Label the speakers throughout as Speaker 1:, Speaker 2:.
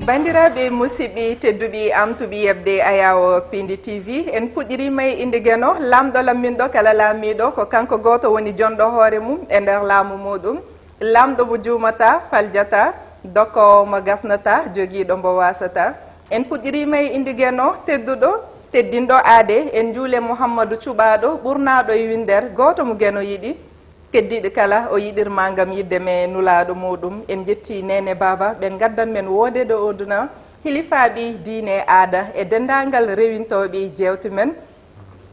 Speaker 1: Bandiraɓe musidɓe tedduɓe amtuɓe yebde ayawo Pindi TV en puɗɗirima e inde gueno lamɗo lamminɗo kala laamiɗo ko kanko goto woni jonɗo hoore mum e nder laamu muɗum lamɗo mo juumata faljata dokkowo mo gasnata joguiɗo mbo wasata en puɗɗirima e inde gueno tedduɗo teddinɗo aade en juule Mouhammadou Cuɓaɗo ɓurnaɗo e winder goto mo gueno yiiɗi keddiɗo kala o yiɗirma gam yidde me nulaɗo muɗum en jetti Nene Baba ɓen gaddan men wodede oduna hilifaɓe diine aada e dendagal rewintoɓe jewte men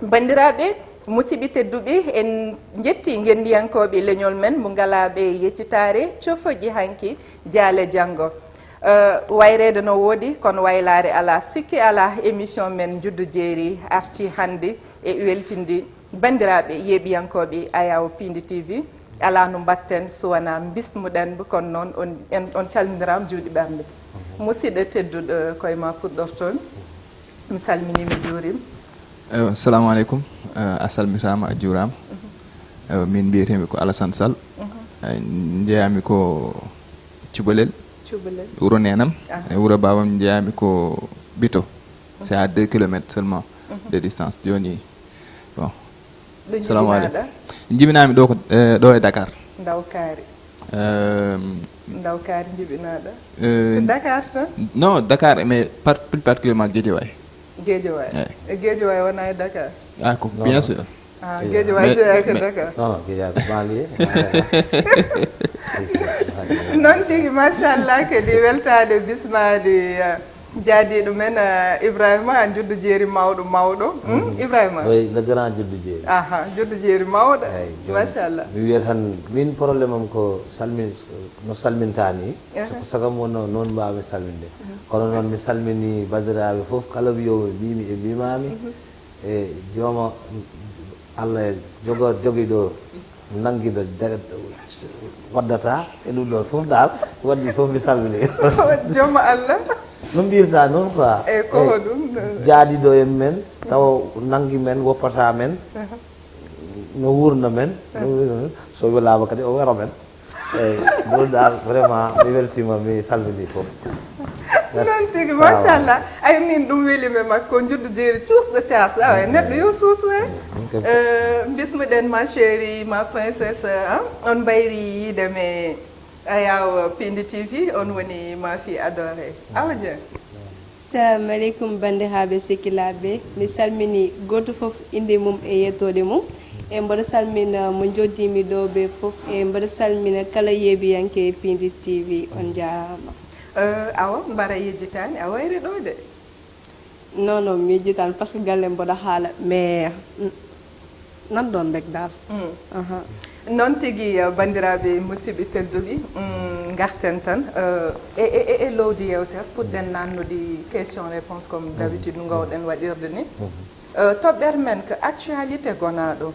Speaker 1: bandiraɓe musidɓe tedduɓe en jetti gendiyankoɓe leñol men mo ngalaɓe yeccitare cofoƴƴi hanki jaale janggo wayrede no woodi kono waylare ala sikki ala émission men juddu jeeri arti hande e weltindi bandiraɓe yeeɓiyankoɓe ayawo Pindi TV ala no mbatten suwana bismuɗen kono noon on calminirama juuɗe ɓerde musidɗo tedduɗo koyema puɗɗorton mi salminima juurima
Speaker 2: assalamu aleykum a salmitama a juurama min mbiyetemi ko Alassane Sall jeeyami ko cubalel wuro nenam e wuro babam jeeyami ko Bito c'est à 2 kilomètres seulement de distance joni bon salamu aleykum jibinami ɗo e Dakar
Speaker 1: Dawkari Dawkari jibinaɗa Dakar tan
Speaker 2: non Dakar mais plus particulièrement Guédiawaye
Speaker 1: Guédiawaye wona e Dakar
Speaker 2: ko bien sûr
Speaker 1: Guédiawaye jeeya ko Dakar
Speaker 3: non Guédiawaye ko banlieue
Speaker 1: noon tigui machallah kadi weltade bismade jaadiɗo men Ibrahima ha juddu jeeri mawɗo Ibrahima
Speaker 3: oui le grand juddu jeeri
Speaker 1: juddu jeeri mawɗo machallah
Speaker 3: mi wiya tan min probléme am ko no salmintani sagam wonno noon mbawi salminde kono noon mi salmini bandiraɓe foof kala wiyowo mbimi e mbimami e jooma Allah joguiɗo nanguiɗo waddata e ɗum ɗon foof dal waddi foof mi salmini
Speaker 1: jooma Allah
Speaker 3: no mbirta noon quoi
Speaker 1: e ko ɗum
Speaker 3: jaaɗiɗo en men taw nangui men woppata men no wurna men so welama kadi o wero men eyyi ɗum dal vraiment mi weltima mi salmini foof
Speaker 1: noon tigui machallah ay min ɗum welimi makko juddu jeeri cuusɗo Thias awa neɗɗo yo suusu he bismuɗen ma chéri ma princesse on mbayri yiideme ayaw Pindi TV on woni ma fi adoré Awa Dieng
Speaker 4: assalamu aleykum bandiraɓe sehilaɓe mi salmini goto foof inde mum e yettode mum e mbaɗa salmina mo joddimi ɗo ɓe foof e mbaɗa salmina kala yeeɓiyanke Pindi TV on jarama
Speaker 1: Awa mbara yejjitani a wayri ɗo de
Speaker 4: non mi yejjitani par ce que galle mbaɗa haala mais nan ɗon rek dal
Speaker 1: noon tigui bandiraɓe musidɓe tedduɓe garten tan e lowdi yewtere puɗɗen nannude question réponse comme d' habitude no gawɗen waɗirde ni toɓɓere men ko actualité gonaɗo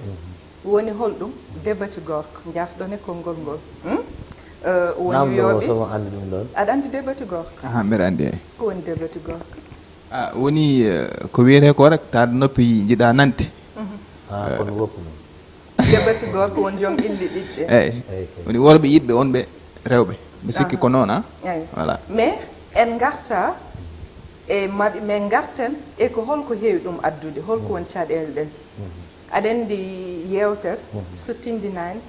Speaker 1: woni holɗum debati gorko jafɗon e konngol ngol woni wiyoɓe aɗa andi debati gorko
Speaker 2: mbeɗa andi eyyi
Speaker 1: ko woni debati gorko
Speaker 2: woni ko wiyete ko rek taade noppi jiiɗa nante
Speaker 3: kono woppu
Speaker 1: debati gorko won joom illi ɗiɗɗe
Speaker 2: eyyi woni worɓe yiɗɓe on ɓe rewɓe mi sikki ko noon voilà
Speaker 1: mais en garta e maɓe men garten e ko holko heewi ɗum addude holko woni caɗele ɗen aɗa andi yewtere so tindinani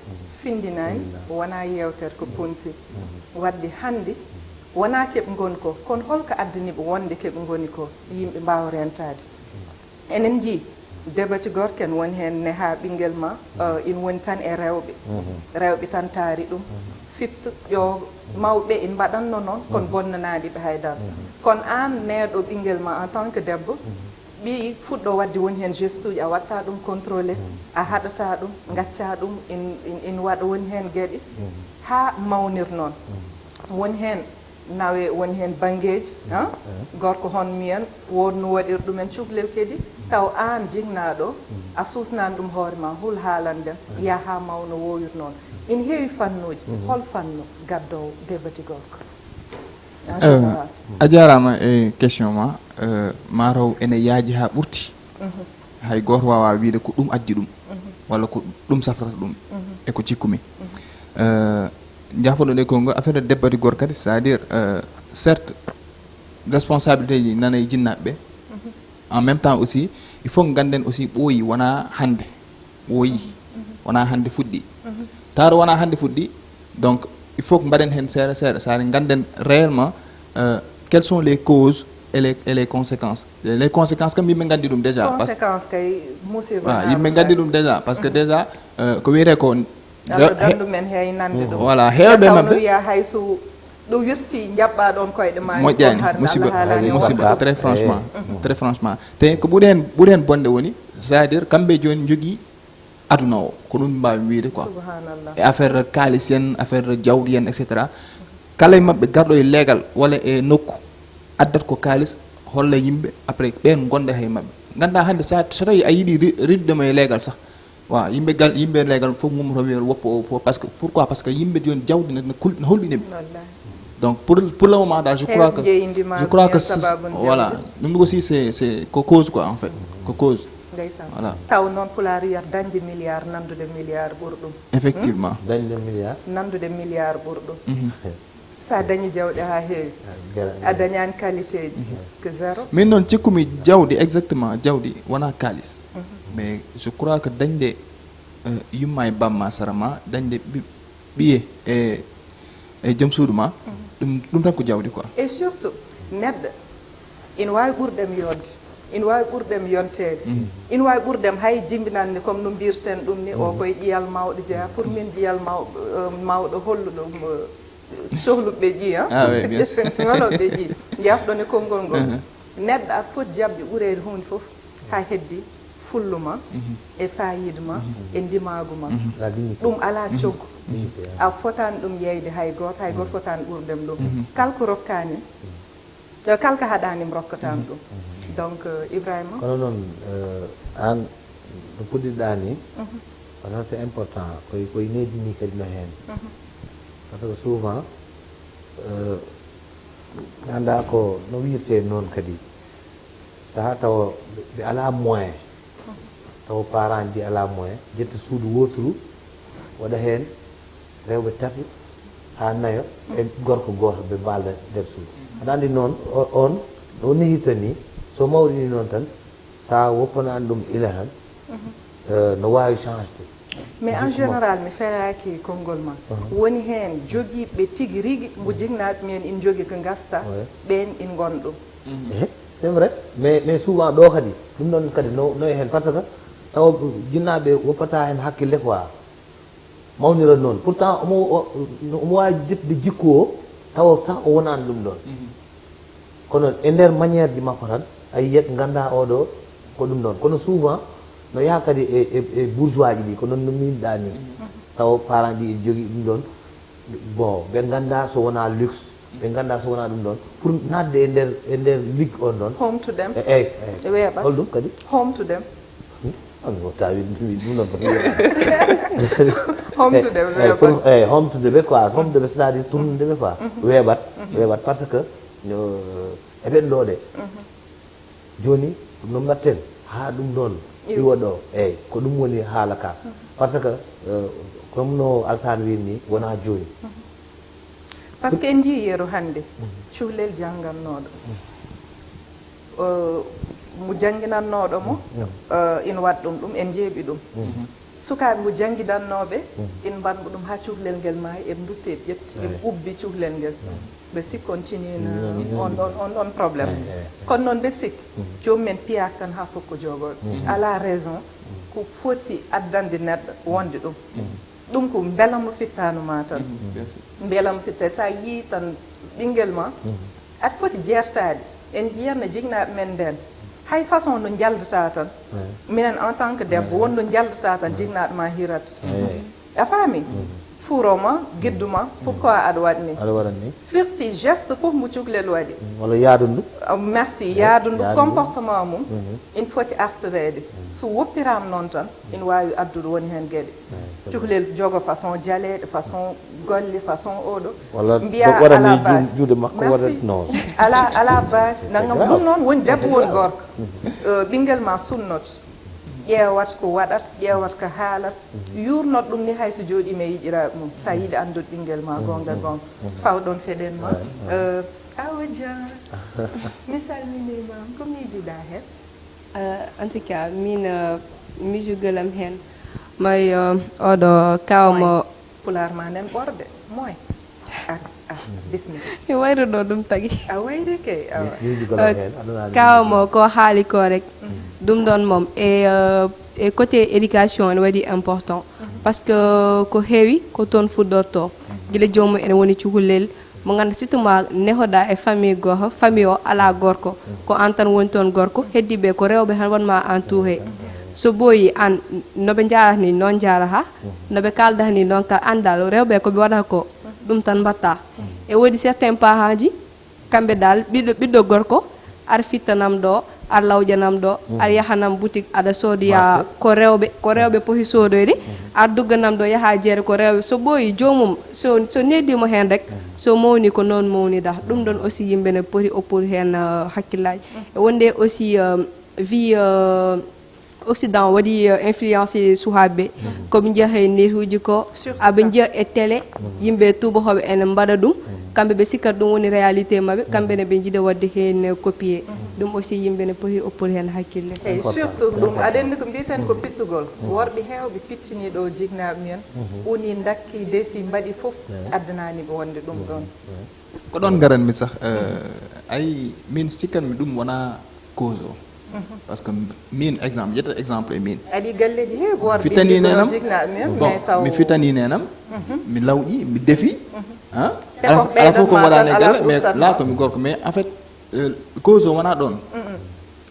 Speaker 1: findinani wona yewtere ko ponti wadde hande wona keɓe goni ko kono holko addaniɓe wonde keɓe goni ko yimɓe mbawa rentade enen jii debati gorko en woni hen neha ɓinguel ma ina woni tan e rewɓe tan taari ɗum fitto ƴo mawɓe ina mbaɗanno noon kono bonnanadiɓe haydara kono an neɗo ɓinguel ma en tant que debbo ɓi fuɗɗo wadde woni hen geste uji a watta ɗum contrôlé a haɗata ɗum gacca ɗum ina waɗa woni hen gueɗe ha mawnir noon woni hen nawe woni hen banggueji gorko hon miyan wonno waɗir ɗumen cukalel kadi taw an jignaɗo a susnani ɗum hoore ma hul haalanden yaha ha mawno wowir noon ina heewi fannuji hol fannu gaddowo debati gorko
Speaker 2: a jarama e question ma mataw ene yaaji ha ɓurti hay goto wawa wiide ko ɗum addi ɗum walla ko ɗum safrata ɗum e ko cikkumi jafoɗo nde konngol affaire de debati gorko kadi c'est à dire certes responsabilité ji nana e jinnaɓe en même temps aussi il faut ganden aussi ɓooyi wona hande ɓooyi wona hande fuɗɗi taaro wona hande fuɗɗi donc il faut que mbaɗen hen seeɗa seeɗa sare ganden réellement quelles sont les causes et les conséquences kam yimɓe gandi ɗum déjà
Speaker 1: conséquence kay musiba
Speaker 2: yimɓe gandi ɗum déjà par ce que déjà ko wiyete ko
Speaker 1: gandumen hay nande ɗum
Speaker 2: voilà hewɓe mabɓe
Speaker 1: wiya hayso ɗo wirti jaɓɓa ɗon koyɗe ma
Speaker 2: moƴƴani musiba très franchement te ko ɓuuri hen bonde woni c'est à dire kamɓe joni jogui aduna o ko ɗum mbawi wiide quoi e affaire kalis en affaire jawɗi en etc kala e mabɓe garɗo e leegal walla e nokku addat ko kalis holla yimɓe après ɓen gonda hay mabɓe ganda hande so tawi a yiiɗi riddudemo e leegal sah wa yimɓe leegal fof mummoto wiya woppo o fof parce que pourquoi parce que yimɓe joni jawdi ne holɗinimi donc pour le moment là je crois que voilà ɗum aussi c'est ko cause quoi en fait ko cause
Speaker 1: voilà taw noon pulaar wiyata dañde milliard nandude milliard ɓurɗum
Speaker 2: effectivement
Speaker 3: dañde milliard
Speaker 1: nandude milliard ɓurɗum sa dañi jawɗi ha heewi a dañani qualité ji que zéro
Speaker 2: min noon cikkumi jawdi exactement jawdi wona kalis mais je crois que dañde yumma e bamma sarama dañde ɓiye e joom suudu ma ɗum tan ko jawdi quoi
Speaker 1: et surtout neɗɗo ina wawi ɓurɗem yodde ina wawi ɓurɗem yontede ina wawi ɓurɗem hay jimbinande comme no mbirten ɗum ni o koye ƴiyal mawɗo jeeya pour min ƴiyal mawɗo holluɗum sohluɓe ƴii ngoloɓe ƴii jafɗon e konngol ngol neɗɗo aɗa foti jabde ɓuurede hunde foof ha heddi fullu ma e fayida ma e ndimagu ma ɗum ala coggu a fotani ɗum yeyde hay goto fotani ɓurdem ɗum kala ko rokkani kala ko haɗanima rokkatami ɗum donc Ibrahima
Speaker 3: kono noon an no puɗɗiɗa ni par ce que c'est important koye needini kadi no hen par ce que souvent ganda ko no wirte noon kadi saha tawa ɓe ala moyen taw parent ji ala moyen ƴetta suudu woturu waɗa hen rewɓe tati ha nayo e gorko goto ɓe mbalda nder suudu aɗa andi noon on no nehita ni so mawɗini noon tan sa woppanani ɗum ila tan no wawi changede
Speaker 1: mais en général mi feraki konngol ma woni hen joguiɓe tigui rigui mbo jignaɓe men ina jogui ko gasta ɓen ina gona ɗum
Speaker 3: c'est vrai mais souvent ɗo kadi ɗum ɗon kadi no hen par ce que taw jinnaɓe woppata hen hakkille quoi mawnirat noon pourtant omo wawi ƴettude jikku o tawa sah o wonani ɗum ɗon kono e nder maniére ji makko tan a yiyat ganda oɗo ko ɗum ɗon kono souvent no yaha kadi e bourgeois ji ɗi ko noon no minɗa ni taw parent ji jogui ɗum ɗon bon ɓe ganda so wona luxe ɓe ganda so wona ɗum ɗon pour nadde e nder ligue on ɗon
Speaker 1: home to them
Speaker 3: weeɓat holɗum kadi
Speaker 1: home to them
Speaker 3: o tawi ɗum ɗon
Speaker 1: home to them
Speaker 3: eyyi home to ɓe quoi home to ɓe c'est à dire tournudeɓe quoi weeɓat par ce que e ɓen ɗo ɗe joni no mbatten ha ɗum ɗon iwa ɗo eyyi ko ɗum woni haala ka par ce que comme no Alassane wi ni wona joni
Speaker 1: par ce que en jii yeeru hannde cuhlel janggannoɗo mo jangguinannoɗo mo ina waɗa ɗum en jeeɓi ɗum sukaɓe mo jangguidannoɓe ina mbanmo ɗum ha cuhlel ngel maayi eɓe dutti eɓe ƴetti eɓe ubbi cuhlel ngel ɓe sikki on cinina on probléme kono noon ɓe sikki jomumen piyaka tan ha fof ko jogoɓe ala raison ko foti addande neɗɗo wonde ɗum ɗum ko beelamo fittanuma tan beelamo fitta sa yii tan ɓinguel ma aɗa foti jertade en jiyatno jignaɓe men nden hay façon no jaldata tan minen en tant que debbo wonno jaldata tan jignaɗo ma hirata a faami fuuroma guidduma pourquoi aɗa waɗni firti geste fof mo cuklel waɗi
Speaker 3: walla yaadundu
Speaker 1: merci yaadundu comportement mum ina foti artirede so woppirama noon tan ina wawi addude woni hen gueɗe cuklel jogo façon jaleɗe façon golle façon oɗo mbiya ala base
Speaker 3: juude makko waɗat non
Speaker 1: ala base naggam ɗum noon woni debbo woni gorko ɓinguel ma sunnoto ƴeewat ko waɗata ƴeewat ko haalata yurnot ɗum ni hayso jooɗima e yiƴiraɓe mum sa yiiɗi andude ɓinguel ma gonga gonga fawɗon feɗen ma oui Bodian mi salminima ko miijiɗa hen
Speaker 4: en tout cas min miijugalam hen may oɗo kawmo
Speaker 1: pular ma nen ɓorde moy bismillah
Speaker 4: mi wayruɗo ɗum tagi
Speaker 1: a wayri kay
Speaker 4: kawmo ko haali ko rek ɗum ɗon moom e côté éducation ene waɗi important par ce que ko heewi ko toon fuɗɗorto guila jomum ene woni cukalel mo ganda surtout ma nehoɗa e famille goto famille o ala gorko ko an tan woni toon gorko heddiɓe ko rewɓe tan wonma entouré so ɓooyi an noɓe jarata ni noon jaraha noɓe kaldata ni noon ka andal rewɓe koɓe waɗata ko ɗum tan mbatta e woodi certain parents ji kamɓe dal ɓiɗɗo gorko ar fittanam ɗo ar lawƴanam ɗo ar yahanam boutique aɗa soodoya ko rewɓe poti sodoyde ar dugganam ɗo yaha jeere ko rewɓe so ɓooyi jomum so neddimo hen rek so mawni ko noon mawnida ɗum ɗon aussi yimɓe ne poti oppude hen hakkillaji e wonde aussi vie occident waɗi influencé suhaɓeɓe koɓe jeeha e netuji ko aɓe jeeya e télé yimɓe tubakoɓe ene mbaɗa ɗum kamɓe ɓe sikkat ɗum woni réalité mabɓe kamɓe ne ɓe jiiɗa wadde hen copier ɗum aussi yimɓe ne poti oppude hen hakkille
Speaker 1: eyyi surtout ɗum aɗa andi ko mbiten ko pittugol worɓe hewɓe pittini ɗo jignaɓe men woni dakki defi mbaɗi foof addananiɓe wonde ɗum ɗon
Speaker 2: ko ɗon garanmi sah ayi min sikkanmi ɗum wona cause o par ce que min exemple ƴetta exemple e min
Speaker 1: aɗi galleji heewi worɓe
Speaker 2: fitani nenam
Speaker 1: jignaɓe men
Speaker 2: bon
Speaker 1: mais taw
Speaker 2: mi fitani nenam mi lawƴi mi defi
Speaker 1: Te ko
Speaker 2: ala fof ko
Speaker 1: ɓeydatma
Speaker 2: waɗani
Speaker 1: tan,
Speaker 2: galle
Speaker 1: ala
Speaker 2: mais
Speaker 1: ɓursatma.
Speaker 2: la komi gorko mais en fait cause o wona ɗon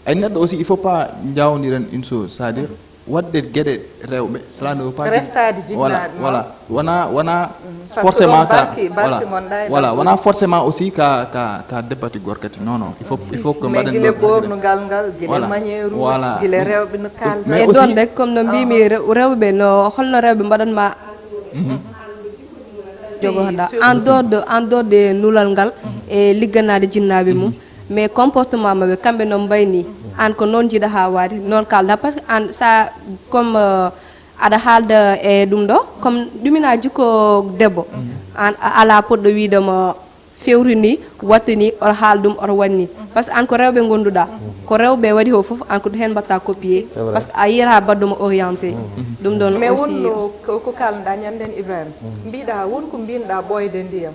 Speaker 2: ay neɗɗo aussi il faut pas jawdiren une chose c'est à dire wadde gueɗe rewɓe cela ne veut pas
Speaker 1: Reftade
Speaker 2: voilà
Speaker 1: jinnaɗe
Speaker 2: voilà wona
Speaker 1: Par
Speaker 2: forcément
Speaker 1: ce que
Speaker 2: ka
Speaker 1: barki
Speaker 2: voilà
Speaker 1: monɗa e
Speaker 2: voilà
Speaker 1: ɗaɓɓude.
Speaker 2: wona forcément aussi ka debbati gorkati non non il faut que
Speaker 1: mais
Speaker 2: mbaɗen
Speaker 1: guila
Speaker 2: ɗon
Speaker 1: ɓornugal ngal guila
Speaker 2: Voilà.
Speaker 1: maniére
Speaker 2: Voilà.
Speaker 1: uji guila rewɓe no kalda
Speaker 2: Mais
Speaker 4: e
Speaker 2: aussi-
Speaker 4: ɗon rek comme no mbimi rewɓe no holno rewɓe mbaɗanma jogotoɗa en dehors de nulal ngal e ligganade jinnaɓe mum mais comportement mabɓe kamɓe no mbayni an ko noon jiiɗa ha waade noon kalda par ce que an sa comme aɗa haalda e ɗum ɗo comme ɗumina jikko debbo an a ala poɗɗo widema fewrini wattani oto haal ɗum oto wanni par ce que an ko rewɓe gonduɗa ko rewɓe waɗi ho foof an ko hen mbatta copier par ce que a yiyata badduma orienté ɗum ɗon
Speaker 1: mais
Speaker 4: aussi
Speaker 1: wonno ko kalnoɗa ñanden ibrahima mbiɗa wonko mbinoɗa ɓoyde ndiyam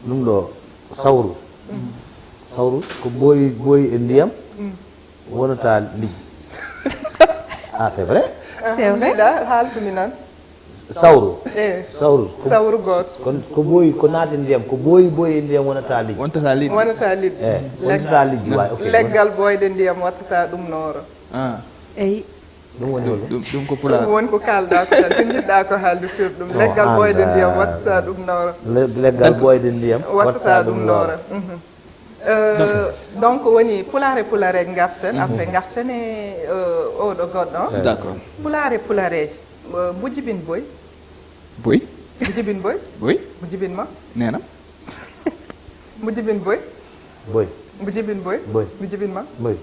Speaker 3: ɗum ɗo sawru ko ɓooyi e ndiyam wonata liƴƴi ah c'est vrai
Speaker 4: c'est vrai
Speaker 1: mbiɗa haaldumi noon
Speaker 3: sawru
Speaker 1: e
Speaker 3: sawru
Speaker 1: sawru goto
Speaker 3: ko ɓooyi ko naati ndiyam ko ɓooyi e ndiyam wonata liƴƴi
Speaker 2: wontata liɗɗi
Speaker 1: wonata liɗɗi
Speaker 3: wonata liƴƴi wawi ok
Speaker 1: leggal ɓoyde ndiyam wattata ɗum nooro
Speaker 4: eyi
Speaker 3: ɗum woni hol
Speaker 2: ɗum ko pulaar
Speaker 1: ɗum woni ko kalɗa ko tan ko jiɗɗa ko haalde fir ɗum leggal ɓoyde ndiyam wattata ɗum nooro
Speaker 3: leggal ɓoyde ndiyam
Speaker 1: wattata ɗum nooro donc woni pulare garten après garten e oɗo goɗɗo
Speaker 2: d'accord
Speaker 1: pulareji mo jibin boy
Speaker 2: boy
Speaker 1: mo jibin boy
Speaker 2: boy
Speaker 1: mo jibinma
Speaker 2: nenam
Speaker 1: mo jibin boy
Speaker 3: boy
Speaker 1: mo jibin boy
Speaker 3: Boy.
Speaker 1: mo jibinma
Speaker 3: boy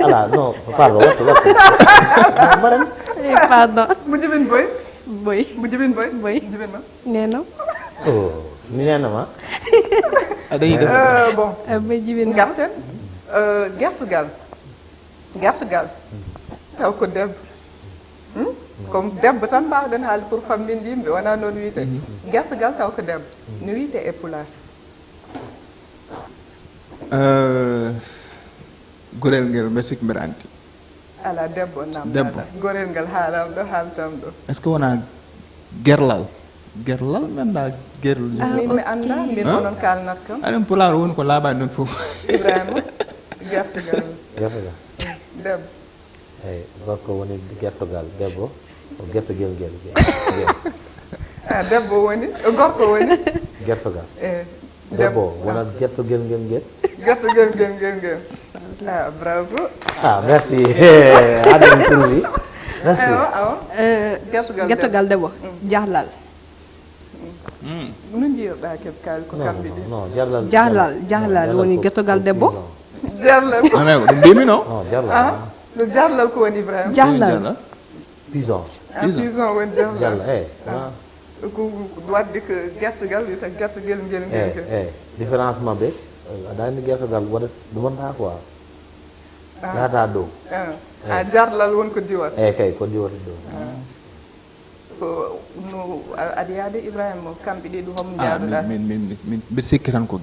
Speaker 3: ala non pardon wattu maran
Speaker 4: pardon
Speaker 1: mo jibin boy
Speaker 4: boy
Speaker 1: mo jibin boy
Speaker 4: Boy.
Speaker 1: jibinma
Speaker 4: neno
Speaker 3: mi nenama
Speaker 2: aɗa yiɗa
Speaker 1: bon
Speaker 4: ɓe jibin
Speaker 1: garten gertugal taw ko debbo comme debbo tan mbawɗen haalde pour famminde yimɓe wona noon wiyete gertugal taw ko debbo no wiyete e pular
Speaker 2: gorel ngel mbe sikki mbeɗa anti
Speaker 1: ala debbo
Speaker 2: Debbo.
Speaker 1: namdaɗa gorel ngal haalam ɗo haaltam ɗo
Speaker 2: est ce que wona gerlal menda gerl
Speaker 1: min mi anda min onon kalnat kam
Speaker 2: aɗen pulaar woni ko laaɓani ɗon fof
Speaker 1: ibrahima gertugal
Speaker 3: gertogal
Speaker 1: debbo
Speaker 3: eyyi gorko woni gertogal debbo ko gertogel ngel
Speaker 1: debbo woni gorko woni
Speaker 3: gertogal
Speaker 1: e
Speaker 3: debbo wonat gertogel ngel
Speaker 1: gertugel ngel bravo
Speaker 3: merci aɗen trouvi merci
Speaker 1: awa
Speaker 4: gettogal debbo jahlal
Speaker 1: no jiiruɗa keɓ kaali ko kamɓe ɗi
Speaker 3: non
Speaker 4: jahlal woni gettogal debbo
Speaker 1: jarlal ko
Speaker 2: non ko ɗum mbimi no
Speaker 3: non jarlal
Speaker 1: no jarlal ko woni ibrahima
Speaker 4: jahlal
Speaker 3: pison
Speaker 1: pison woni jarlal
Speaker 3: jarlal
Speaker 1: ko wadde ko gertogal wiyata gertogel ngel ngel
Speaker 3: différence mabɓe adani gertogal waɗat ɗumanta quoi yahata dow
Speaker 1: jarlal wonko diwat
Speaker 3: kay ko diwata dow
Speaker 1: ko no aɗa yaade Ibrahima kamɓe ɗiɗo homo jaaduɗa
Speaker 2: min mbeɗa sikki tan ko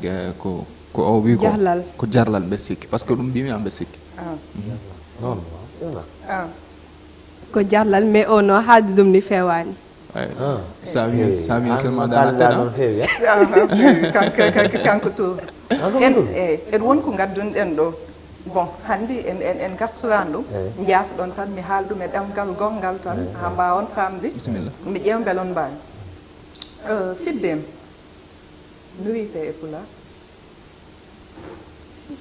Speaker 2: o wi ko jarlal mbeɗa sikki par ce que ɗum mbimi am mbeɗa sikki
Speaker 3: non
Speaker 4: ko jarlal mais o no haalde ɗum ni fewani
Speaker 2: sa wi seulement dans la tête
Speaker 1: kanko tour en wonko gaddunɗen ɗo bon hannde en gartorani ɗum jaafɗon tan mi haal ɗum e ɗemgal gongal tan ha mbawon famde mi ƴeew beelon mbani siddem no wiyete e pulaar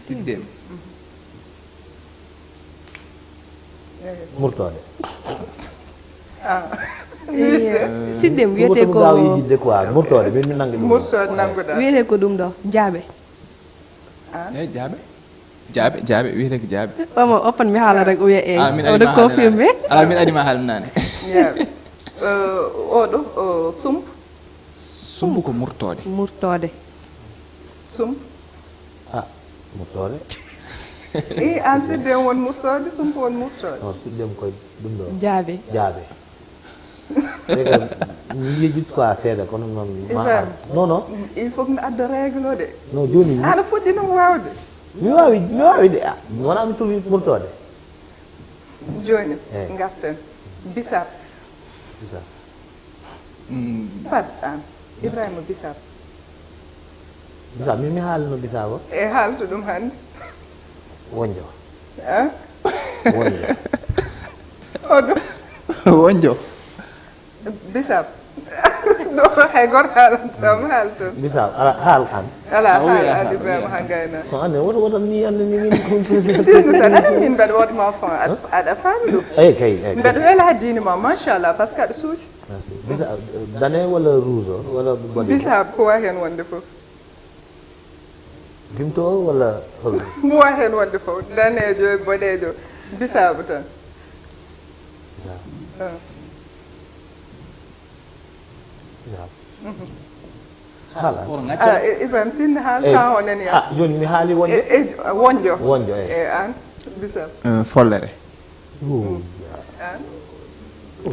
Speaker 2: siddem
Speaker 3: murtode
Speaker 4: siddem wiyete ko
Speaker 3: yidde quoi murtode min mi nangi ɗum
Speaker 1: murtode nanguɗa
Speaker 4: wiyete ko ɗum ɗo jaaɓe
Speaker 2: jaaɓe wiyete ko jaaɓe
Speaker 4: omo oppan mi haala rek o wiya oɗo confirmé
Speaker 2: ala min adima haalde nane
Speaker 1: jaaɓe oɗo sump
Speaker 2: ko murtode
Speaker 1: sump
Speaker 3: murtode
Speaker 1: an siddem won murtode sump won murtode
Speaker 3: non siddem koye ɗum ɗo
Speaker 4: jaaɓe
Speaker 3: mi yejjit quoi seeɗa kono noon non
Speaker 1: il faut que mi adda règle o de
Speaker 3: non joni
Speaker 1: aɗa fuɗɗi ɗum wawde
Speaker 3: mi wawi de wona mi tuwi murtode
Speaker 1: joni garten bisap fad an Ibrahima bisap
Speaker 3: mi haalno bisap o
Speaker 1: e haalto ɗum hannde
Speaker 3: wonjo
Speaker 1: oɗo
Speaker 2: wonjo
Speaker 1: bisap ɗo hay goto haalantama haal toon
Speaker 3: bisap haal an
Speaker 1: ala haal an Ibrahima ha gayna
Speaker 3: ande woto ni ande ni min
Speaker 1: tino tan ani min mbeɗa wotma fon aɗa faami ɗum
Speaker 3: kay
Speaker 1: mbeɗa weela ha diine ma machallah par ce que aɗa suusi
Speaker 3: bisap dane walla rouge o walla
Speaker 1: bisap ko wawi hen wonde foof
Speaker 3: bimto o walla hol
Speaker 1: mo wawi hen wonde foof danejo e boɗejo bisabu tan
Speaker 3: haala
Speaker 1: Ibrahima tinno haal ta o nani
Speaker 3: joni mi haali wonjo
Speaker 1: e an bisap
Speaker 2: follere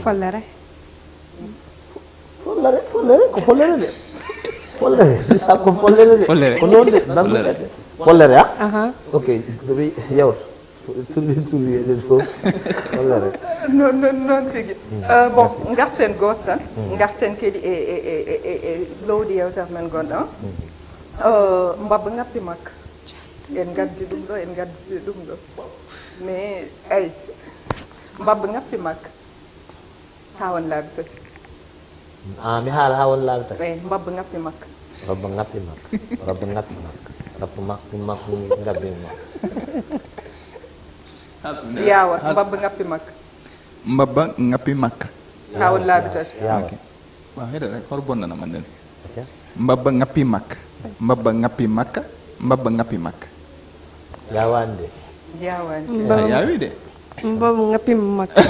Speaker 4: follere
Speaker 3: ko follere de follere bisap ko follere de ko noon de namɗe follere ok ɗoɓe yewta turwi eɗen fof follere
Speaker 1: noon tigi bon garten goto tan garten kadi e lowdi yewtere men gonɗo mbabba ngappi makka en gaddi ɗum ɗo en gadditi ɗum ɗo mais ayi mbabba ngappi makka ha won laabi tati
Speaker 3: mi haala ha won laabi tati
Speaker 1: eyi mbabba ngappi makka
Speaker 3: mbabba ngappi makka mbabba ngappi makka ngabbi makka
Speaker 1: yawat mbabba ngappi makka ha won laabi tati
Speaker 2: wa heɗa hoto bonnanama nden mbabba ngappi makka mbabba ngappi makka
Speaker 3: yawani de
Speaker 2: yawi de
Speaker 4: mbabba ngappi makka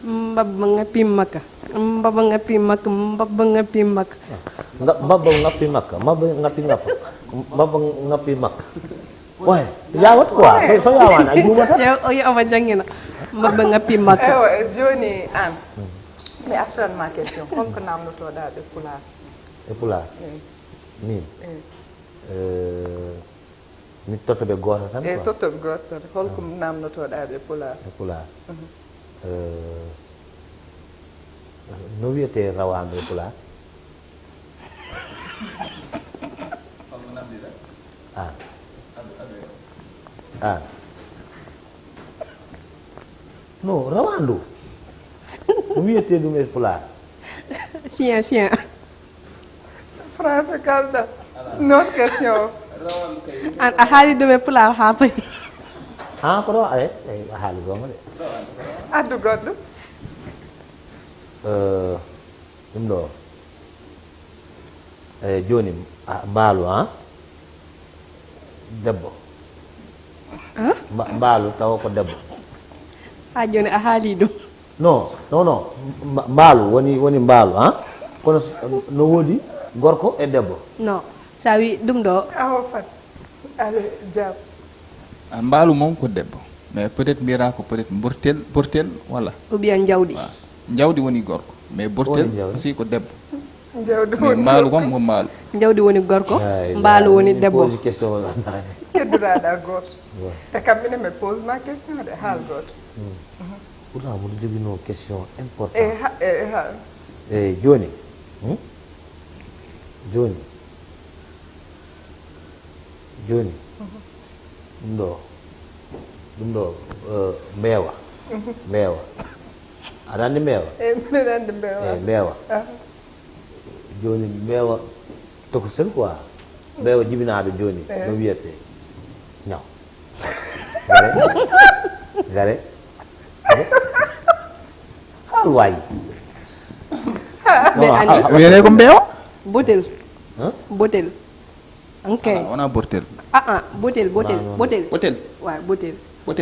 Speaker 4: mbabba ngappi makka mbabba ngappi makka mbabba ngappi makka
Speaker 3: mbabba ngappi makka mbabba ngappi makka way yawat quoi so yawana a jumata
Speaker 4: o yiyoma jangguina mbabba ngappi makka
Speaker 1: ewa joni an mi artanma question holko namdotoɗa ɓe pulaar
Speaker 3: e pulaar min mi tottoɓe goto tan
Speaker 1: e tottoɓe goto tan holko namdotoɗa ɓe pulaar
Speaker 3: e pulaar no wiyete rawandu e pulaar non rawandu no wiyete ɗum e pulaar
Speaker 4: sien
Speaker 1: français kalɗa notre question
Speaker 4: a haali ɗum e pulaar ha payi
Speaker 3: ko ɗo a haali gonga de
Speaker 1: addu goɗɗo
Speaker 3: ɗum ɗo joni mbaalu debbo mbaalu tawa ko debbo
Speaker 4: ha joni a haali ɗum
Speaker 3: non mbaalu woni mbaalu kono no woodi gorko e debbo
Speaker 4: non sa wi ɗum ɗo
Speaker 1: awo fat ale jam
Speaker 2: mbaalu moom ko debbo mais peut être mbiyata ko peut être bortel walla
Speaker 4: ou bien jawdi
Speaker 2: jawdi woni gorko mais bortel aussi ko debbo
Speaker 1: jawdi
Speaker 2: mais mbaalu kom ko mbaalu
Speaker 4: jawdi woni gorko mbaalu woni debbo
Speaker 1: keddoraɗa goto te kam mine mi pose ma question de haal goto
Speaker 3: pourtant mboɗo jogino question important
Speaker 1: e
Speaker 3: joni ɗum ɗo mbeewa aɗa anndi mbeewa
Speaker 1: mbiɗa anndi mbeewa
Speaker 3: mbeewa joni mbeewa tokosel quoi mbeewa jibinaɗo joni no wiyete ñaw gare haal wayi
Speaker 2: wiyete ko mbeewa
Speaker 4: botel okay
Speaker 2: wona bortel
Speaker 4: botel waaw botel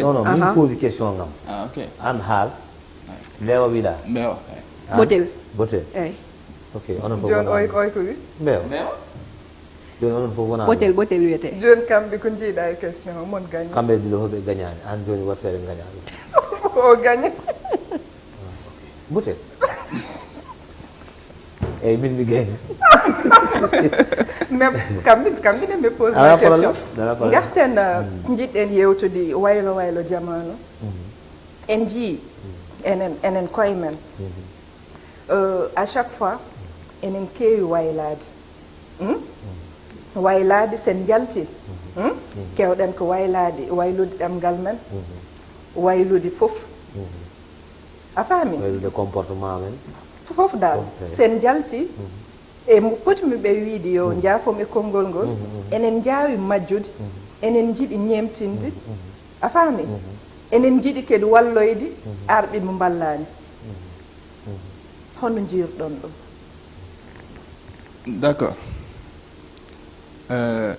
Speaker 3: non min pose question ngam
Speaker 2: ok
Speaker 3: an haal mbeewa wiɗa
Speaker 2: mbeewa
Speaker 3: botel
Speaker 4: eyyi
Speaker 3: ok onon fof
Speaker 1: joni oy ko wi
Speaker 3: mbeewa joni onon fof wona
Speaker 4: botel wiyete
Speaker 1: joni kamɓe ko jiiɗa e question mon gagne
Speaker 3: kamɓe dilo hoɓe gagnani an joni wattere gagnani
Speaker 1: o gagne
Speaker 3: botel eyyi min mi gagne
Speaker 1: mais kamɓine mi pose ma question garten jiɗɗen yewtude waylo jamanu en jii enen koye men à chaque fois enen keewi waylade sen jalti kewɗen ko waylude ɗemgal men waylude fof a faami
Speaker 3: waylude comportement men
Speaker 1: fof dal sen jalti e mo potimi ɓe wiide yo jaafom e konngol ngol enen jaawi majjude enen jiɗi ñemtinde a faami enen jiɗi kadi walloyde arɓe mo ballani hono jiirɗon ɗum
Speaker 2: d' accord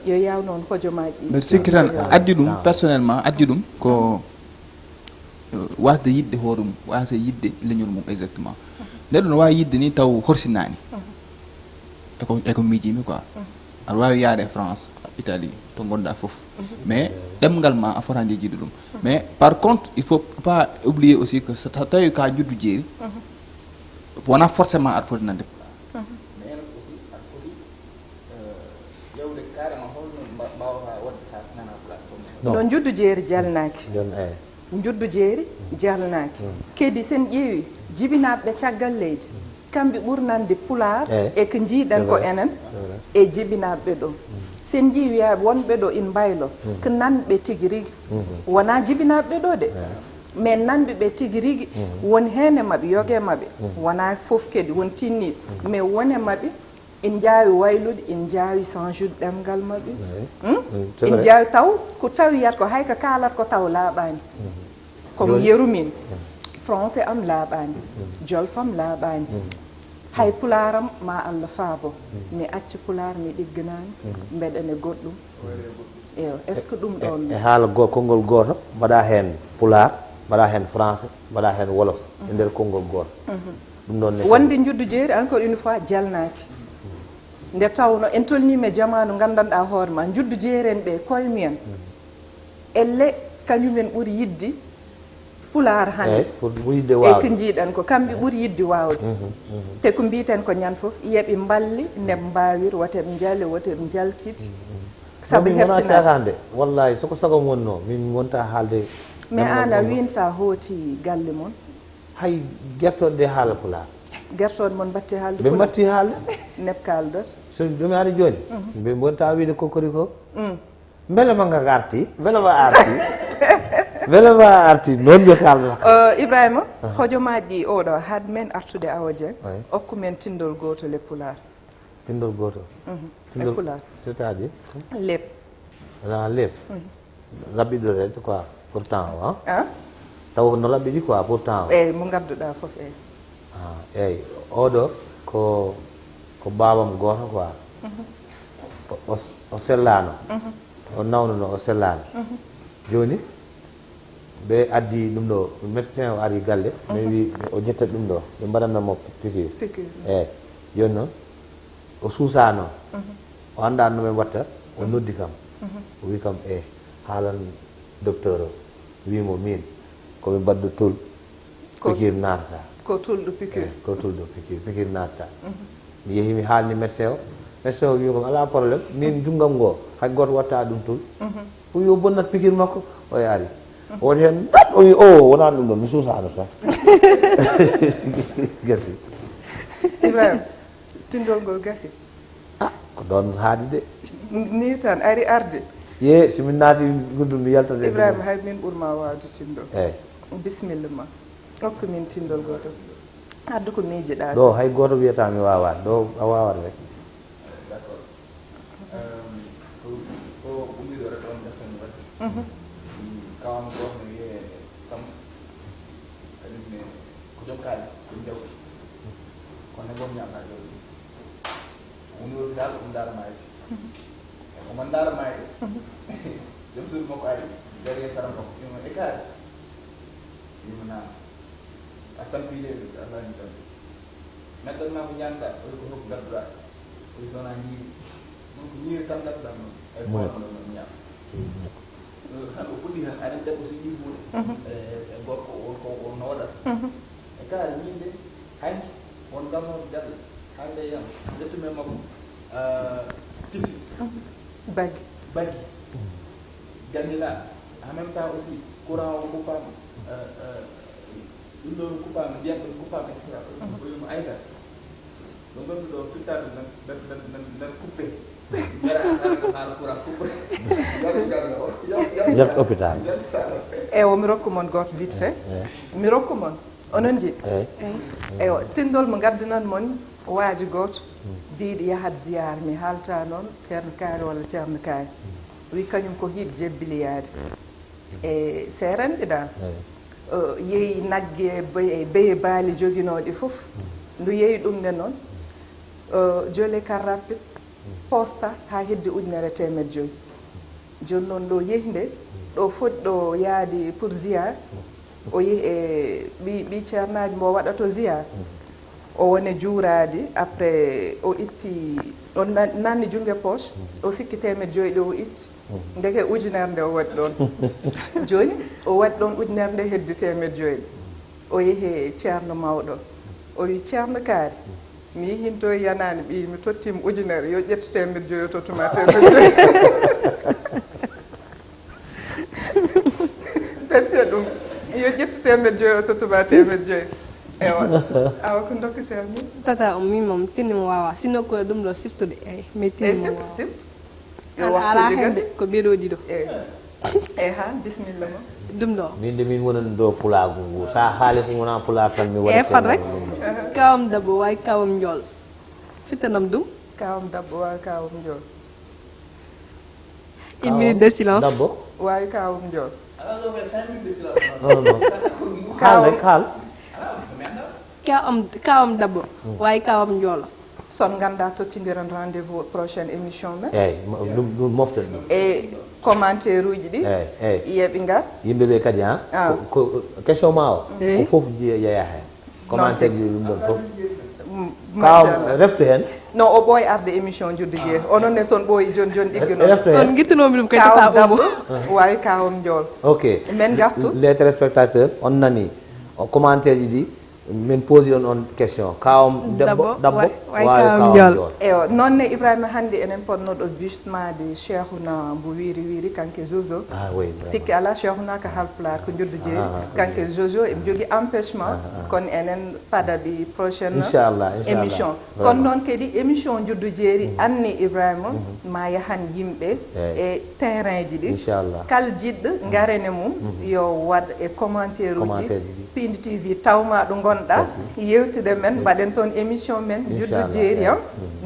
Speaker 1: yo yaw noon hojomaji
Speaker 2: mbeɗa sikki tan addi ɗum personnellement addi ɗum ko wasde yidde hoore mum wasa yidde leñol mum exactement neɗɗo no wawi yidde ni taw horsinani eko miijimi quoi aɗa wawi yaade e France Italie to gonɗa foof mais ɗemgal ma a fotani jejjide ɗum mais par contre il faut pas oublier aussi que so tawi ka juddu jeeri wona forcément aɗa foti nande mais aussi aɗa foti ƴewde carrément holno mbawata wadde ha nana pulaar
Speaker 1: non juddu jeeri jalnaki juddu jeeri jalnaki kedi sen ƴeewi jibinaɓe caggal leydi kamɓe ɓurnande pulaar e ko jiiɗen ko enen e jibinaɓe ɗo sen jii wiyaɓe wonɓe ɗo in mbaylo ko nanɓe tigui rigui wona jibinaɓe ɗo de mais nanɓe ɓe tigui rigui won hen e mabɓe yogue mabɓe wona foof kadi won tinniɓe mais wone mabɓe in jaawi waylude in jaawi change ɗemgal mabɓe in jaawi taw ko tawiyat ko hay ko kalat ko taw laaɓani komi yerumin français am laaɓani jolfam laaɓani hay pularam ma Allah faabo mi acci pular mi ɗigganani mbeɗene goɗɗum eyo est ce que ɗum ɗon
Speaker 3: e haala konngol goto mbaɗa hen pular mbaɗa hen français mbaɗa hen wolof e nder konngol goto ɗum ɗon
Speaker 1: wonde juddu jeeri encore une fois jalnaki nde tawno en tolnima jamanu gandanɗa hoore ma juddu jeeri en ɓe koye mumen elle kañumen ɓuuri yidde pular hande e ko jiiɗen ko kamɓe ɓuuri yidde wawde te ko mbiten ko ñan foof yeeɓe mballi ndeɓe mbawir woteɓe jaali woteɓe jalkiti saabu
Speaker 3: hersinade wallahi soko sago wonno min wonta haalde
Speaker 1: mais an a win sa hooti galle moon
Speaker 3: hay guertoɗe de haala pular
Speaker 1: guertoɗe moon batti haalde
Speaker 3: ɓe batti haalde
Speaker 1: neb kaldata
Speaker 3: so ɗumi haade joni ɓe wonta wiide kokkori ko beele ma nga arti beele ma arti beele ma arti noon ɓe kalata
Speaker 1: Ibrahima hojomaji ɗi oɗo had men artude Awa Dieng okku men tindol gotol e pular
Speaker 3: tindol gotol
Speaker 1: e pular
Speaker 3: c'est à dire
Speaker 1: leep
Speaker 3: ala leep rabbiɗo rede quoi pourtant taw no rabbiɗi quoi pourtant
Speaker 1: eyyi mo gadduɗa foof eyyi
Speaker 3: eyyi oɗo ko babam goto quoi o sellano o nawnuno o sellano joni ɓe addi ɗum ɗo médecin o ari galle ɓe wi o ƴettat ɗum ɗo ɓe mbaɗatnamo piqûre eyyi joni noon o suusano o annda no ɓe mbatta o noddi kam o wi kam haalan docteur o wimo min koɓe mbaddu tol piqûre natata
Speaker 1: ko tulɗo piqûre
Speaker 3: ko tulɗo piqûre natata mi yeehi mi haalni médecin o wi kom ala probléme min junggam ngo hay goto watta ɗum tol o wi o bonnat piqûre makko o ari o waɗi hen dat o wi wona ɗum ɗo mi suusano tan gasi
Speaker 1: Ibrahima tindol ngol gasi
Speaker 3: ko ɗon haaɗi de
Speaker 1: ni tan ari arde
Speaker 3: ye somin naati guddum mi yaltade
Speaker 1: Ibrahima hay min ɓurma wawde tindol
Speaker 3: eyyi
Speaker 1: bisimilla ma hokku min tindol goto addu ko miijiɗa
Speaker 3: ɗo hay goto wiyata mi wawani ɗo a wawat rek
Speaker 2: kawam goto no wiye sam kañumne ko joom kalis ɗum jawdi kono bom ñamta jawdi woni dal ɗum daramaji oman daramaji joom suudu makko ari derrière saram makko wima e kaari wima naam a tampiɗeɓe alani tan neɗɗon ma ko ñanta oyi ko hokku gadduɗa oyi sowona ñiiri ɗum ko ñiiri tan gadduɗa noon e bonoɗo noon ñaam han o fuɗɗi tan aɗa debbo so yiibude e gorko wonko wonno waɗata e kaari min de hanki won gamnoɓe galle hande yam jettumen makko tisi baggi jangguina en même temps aussi courant o kuppama ɗum ɗo no kuppama ndiyam ɗon kuppama et cetera o wima ayta ɗo gonɗu ɗo pittaɗo nan coupé gara haala courant coupé
Speaker 3: yak hôpital
Speaker 1: mi rokku mon goto vite fait mi rokku mon onon jiɗi eywa tindol mo gaddanan mon waaji goto biiɗo yahat ziyare mi haalta noon ceerno kaari walla ceerno kaari wi kañum ko hiiɓe jebbiliyade e seeranɓe dal yeehi nagge e beye baali joguinoɗi fof ndu yeehi ɗum nde noon joole kar rapide posta ha hedde 1.5 joni noon ɗo yeehi nde ɗo foti ɗo yaadi pour ziyare o yeehi e ɓi ceernaji mbo waɗato ziyare o woni juuradi après o itti o nanni jungue poche o sikki 1.5 ɗo o itti ndeke ujunere nde o waɗi ɗon joni o waɗi ɗon ujunere nde heddi 1.5 o yeehi ceerno mawɗo o wi ceerno kaari mi yehinto yanani ɓi mi tottima ujunere yo ƴettu 1.5 o tottuma 1.5 pecce ɗum yo ƴettu 1.5 o tottuma 1.5 ewa awa ko dokkatermi
Speaker 4: tata min moom tinnimo wawa sinno ko ɗum ɗo siftude eyyi mais tinnimo wawa
Speaker 1: yo
Speaker 4: ala hende ko ɓeɗoji ɗo
Speaker 1: eyyi ha bisimilla ma
Speaker 4: ɗum ɗo
Speaker 3: min de min wonani ɗo pulagu ngu sa haali ko wona pulaar tan mi waɗa
Speaker 4: fat rek kawam dabbo way kawam jol fittanam ɗum
Speaker 1: kawam dabbo wawi kawam jol
Speaker 4: 1 minute de silence
Speaker 3: dabbo
Speaker 1: wawi kawam jol
Speaker 3: non non haal rek haal
Speaker 4: kawam dabbo way kawam jol
Speaker 1: son ganda tottidiren rendez-vous prochaine émission men
Speaker 3: eyyi ɗum moftat ɗum
Speaker 1: e commentaire uji ɗi
Speaker 3: eyyi
Speaker 1: yeɓe ngar
Speaker 3: yimɓeɓe kadi ko question ma o ko foof yeeya hen commentaire ji ɗum ɗon foof kawam reftu hen
Speaker 1: non o ɓooy arde émission juddu jeeri onon ne son ɓooyi joni joni ɗigguno
Speaker 4: on guittunomi ɗum kay
Speaker 1: kawam
Speaker 4: tata
Speaker 1: dabbo wawi kawam jol
Speaker 3: ok
Speaker 1: men gartu
Speaker 3: les téléspectateurs on nani commentaire ji ɗi min posi on question kawam dabbo
Speaker 4: way kawam jol
Speaker 1: eyo noonne Ibrahima hannde enen ponnoɗo busmade Cheikhouna mbo wiri kanke Jojo sikki ala Cheikhouna ko halpulaar ko juddu jeeri kanke Jojo eɓe jogui empêchement kono enen paɗaɓi prochaine
Speaker 3: inchallah
Speaker 1: émission kono noon kadi émission juddu jeeri anni Ibrahima ma yahan yimɓe e terrain ji ɗi
Speaker 3: inchallah
Speaker 1: kala jiɗɗo garene mum yo waɗ e commentaire uji Pindi TV tawma ɗo gonɗa yewtude men mbaɗen toon émission men juddu jeeri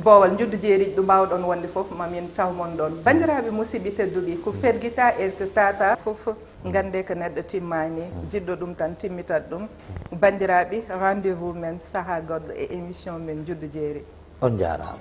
Speaker 1: bowal juddu jeeri ɗo mbawɗon wonde foof mamin tawmon ɗon bandiraɓe musidɓe tedduɓe ko ferguita e ko tata foof gande ko neɗɗo timmani jiɗɗo ɗum tan timmitat ɗum bandiraɓe rendez-vous men saaha goɗɗo e émission men juddu jeeri
Speaker 3: on jarama